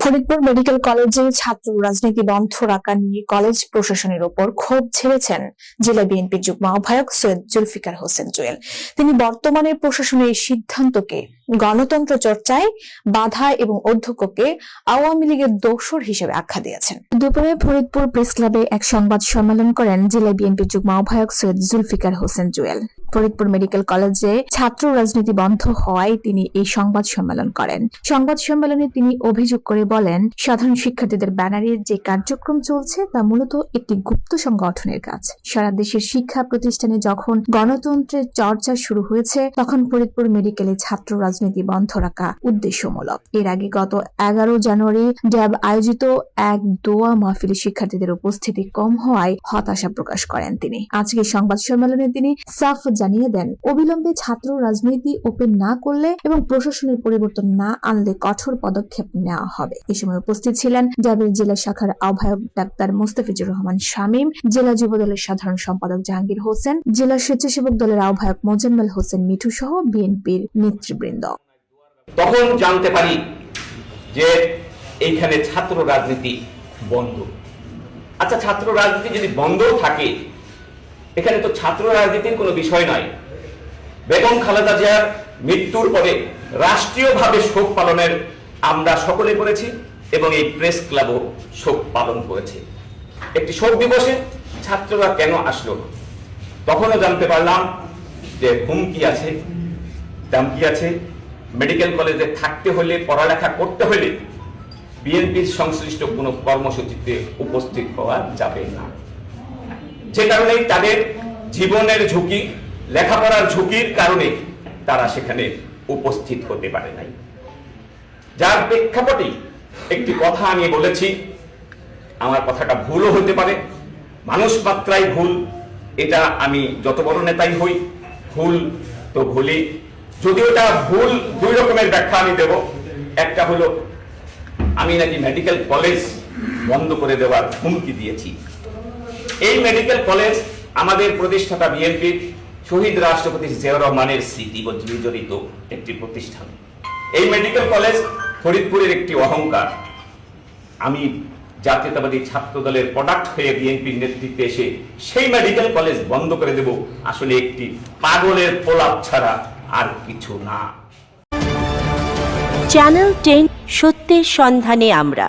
Faridpur medical কলেজে ছাত্র রাজনীতি বন্ধ রাখা নিয়ে কলেজ প্রশাসনের উপর ক্ষোভ ঝেড়েছেন জেলা বিএনপির যুগ্ম আহ্বায়ক সৈয়দ জুলফিকার হোসেন জুয়েল। তিনি বর্তমানে প্রশাসনের এই সিদ্ধান্তকে গণতন্ত্র চর্চায় বাধা এবং অধ্যক্ষকে আওয়ামী লীগের দোসর হিসেবে আখ্যা দিয়েছেন। দুপুরে ফরিদপুর প্রেস ক্লাবে এক সংবাদ সম্মেলন করেন জেলা বিএনপির যুগ্ম আহ্বায়ক সৈয়দ জুলফিকার হোসেন জুয়েল। ফরিদপুর মেডিকেল কলেজে ছাত্র রাজনীতি বন্ধ হওয়ায় তিনি এই সংবাদ সম্মেলন করেন। সংবাদ সম্মেলনে তিনি অভিযোগ করে বলেন, সাধারণ শিক্ষার্থীদের ব্যানারে যে কার্যক্রম চলছে তা মূলত একটি গুপ্ত সংগঠনের কাজ। সারা দেশের শিক্ষা প্রতিষ্ঠানে যখন গণতন্ত্রের চর্চা শুরু হয়েছে, তখন ফরিদপুর মেডিকেলে ছাত্র রাজনীতি বন্ধ রাখা উদ্দেশ্যমূলক। এর আগে গত 11 জানুয়ারি ড্যাব আয়োজিত এক দোয়া মাহফিলে শিক্ষার্থীদের উপস্থিতি কম হওয়ায় হতাশা প্রকাশ করেন তিনি। আজকে সংবাদ সম্মেলনে তিনি সাফ জানিয়ে দেন, অবিলম্বে ছাত্র রাজনীতি ওপেন না করলে এবং প্রশাসনের পরিবর্তন না আনলে কঠোর পদক্ষেপ নেওয়া হবে। এ সময় উপস্থিত ছিলেন ড্যাবের জেলা শাখার আহ্বায়ক ডাক্তার মোস্তাফিজুর রহমান শামীম, জেলা যুব দলের সাধারণ সম্পাদক জাহাঙ্গীর হোসেন, জেলা স্বেচ্ছাসেবক দলের আহ্বায়ক মোজাম্মেল হোসেন মিঠু সহ বিএনপির নেতৃবৃন্দ। তখন জানতে পারি যে এইখানে ছাত্র রাজনীতি বন্ধ। আচ্ছা, ছাত্র রাজনীতি যদি বন্ধ থাকে, এখানে তো ছাত্র রাজনীতির কোনো বিষয় নয়। বেগম খালেদা জিয়ার মৃত্যুর পরে রাষ্ট্রীয়ভাবে শোক পালনের আমরা সকলে করেছি এবং এই প্রেস ক্লাবও শোক পালন করেছে। একটি শোক দিবসে ছাত্ররা কেন আসলো, তখনও জানতে পারলাম যে হুমকি আছে, দামকি আছে। মেডিকেল কলেজে থাকতে হলে, পড়ালেখা করতে হলে বিএনপির সংশ্লিষ্ট কোনো কর্মসূচিতে উপস্থিত হওয়া যাবে না। যে কারণে তাদের জীবনের ঝুঁকি, লেখাপড়ার ঝুঁকির কারণে তারা সেখানে উপস্থিত হতে পারে নাই। যার প্রেক্ষাপটে একটি কথা আমি বলেছি, আমার কথাটা ভুলও হতে পারে, মানুষ মাত্রাই ভুল, এটা আমি যত বড় নেতাই হই, ভুল তো ভুলই। যদিও এটা ভুল, দুই রকমের ব্যাখ্যা আমি দেব। একটা হলো আমি নাকি মেডিকেল কলেজ বন্ধ করে দেওয়ার হুমকি দিয়েছি। এই মেডিকেল কলেজ আমাদের প্রতিষ্ঠাতা বিএনপির শহীদ রাষ্ট্রপতি জিয়াউর রহমানের স্মৃতি জড়িত একটি প্রতিষ্ঠান। এই মেডিকেল কলেজ ফরিদপুরের একটি অহংকার। আমি জাতীয়তাবাদী ছাত্র দলের প্রোডাক্ট হয়ে বিএনপির নেতৃত্বে এসে সেই মেডিকেল কলেজ বন্ধ করে দেব, আসলে একটি পাগলের প্রলাপ ছাড়া আর কিছু না। চ্যানেল 10 সত্যের সন্ধানে আমরা।